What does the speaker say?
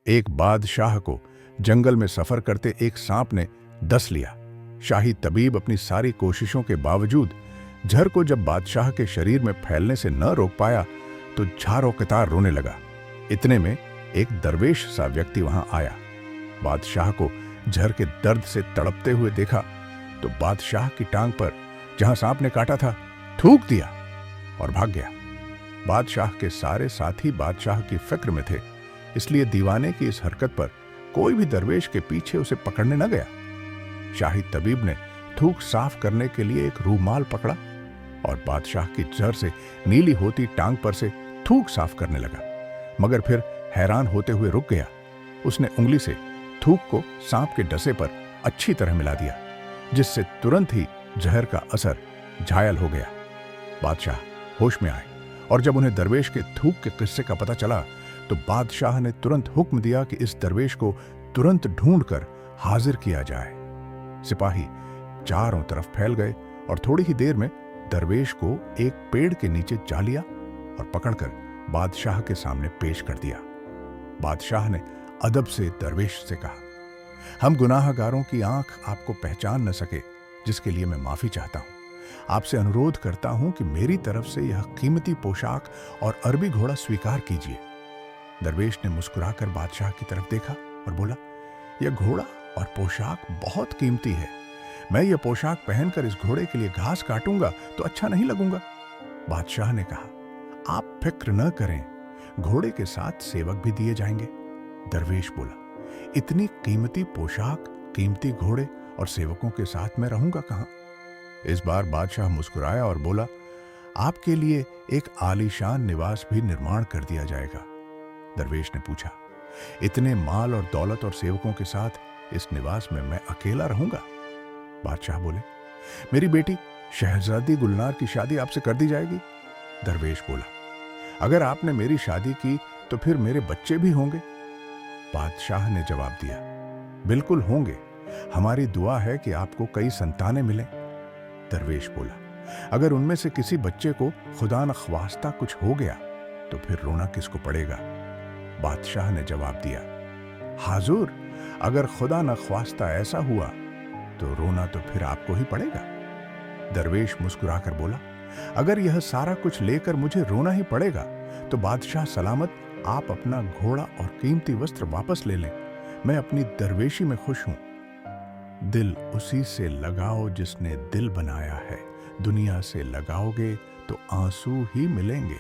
एक बादशाह को जंगल में सफर करते एक सांप ने डस लिया। शाही तबीब अपनी सारी कोशिशों के बावजूद जहर को जब बादशाह के शरीर में फैलने से न रोक पाया तो झारो कतार रोने लगा। इतने में एक दरवेश सा व्यक्ति वहां आया। बादशाह को जहर के दर्द से तड़पते हुए देखा तो बादशाह की टांग पर जहां सांप ने काटा था थूक दिया और भाग गया। बादशाह के सारे साथी बादशाह की फिक्र में थे, इसलिए दीवाने की इस हरकत पर कोई भी दरवेश के पीछे उसे पकड़ने न गया। शाही तबीब ने थूक साफ करने के लिए एक रूमाल पकड़ा और बादशाह की जहर से नीली होती टांग पर से थूक साफ करने लगा, मगर फिर हैरान होते हुए रुक गया। उसने उंगली से थूक को सांप के डसे पर अच्छी तरह मिला दिया, जिससे तुरंत ही जहर का असर घायल हो गया। बादशाह होश में आए और जब उन्हें दरवेश के थूक के किस्से का पता चला तो बादशाह ने तुरंत हुक्म दिया कि इस दरवेश को तुरंत ढूंढकर हाजिर किया जाए। सिपाही चारों तरफ फैल गए और थोड़ी ही देर में दरवेश को एक पेड़ के नीचे जा लिया और पकड़कर बादशाह के सामने पेश कर दिया। बादशाह ने अदब से दरवेश से कहा, हम गुनाहगारों की आंख आपको पहचान न सके, जिसके लिए मैं माफी चाहता हूं। आपसे अनुरोध करता हूं कि मेरी तरफ से यह कीमती पोशाक और अरबी घोड़ा स्वीकार कीजिए। दरवेश ने मुस्कुराकर बादशाह की तरफ देखा और बोला, यह घोड़ा और पोशाक बहुत कीमती है। मैं यह पोशाक पहनकर इस घोड़े के लिए घास काटूंगा तो अच्छा नहीं लगूंगा। बादशाह ने कहा, आप फिक्र न करें, घोड़े के साथ सेवक भी दिए जाएंगे। दरवेश बोला, इतनी कीमती पोशाक, कीमती घोड़े और सेवकों के साथ मैं रहूंगा कहां? इस बार बादशाह मुस्कुराया और बोला, आपके लिए एक आलीशान निवास भी निर्माण कर दिया जाएगा। दरवेश ने पूछा, इतने माल और दौलत और सेवकों के साथ इस निवास में मैं अकेला रहूंगा? बादशाह बोले, मेरी बेटी शहजादी गुलनार की शादी आपसे कर दी जाएगी। दरवेश बोला, अगर आपने मेरी शादी की तो फिर मेरे बच्चे भी होंगे? बादशाह ने जवाब दिया, बिल्कुल होंगे। हमारी दुआ है कि आपको कई संतानें मिलें। दरवेश बोला, अगर उनमें से किसी बच्चे को खुदा न ख्वास्ता कुछ हो गया तो फिर रोना किसको पड़ेगा? बादशाह ने जवाब दिया, हाजुर, अगर खुदा न ख्वास्ता ऐसा हुआ तो रोना तो फिर आपको ही पड़ेगा। दरवेश मुस्कुराकर बोला, अगर यह सारा कुछ लेकर मुझे रोना ही पड़ेगा तो बादशाह सलामत आप अपना घोड़ा और कीमती वस्त्र वापस ले लें। मैं अपनी दरवेशी में खुश हूं। दिल उसी से लगाओ जिसने दिल बनाया है, दुनिया से लगाओगे तो आंसू ही मिलेंगे।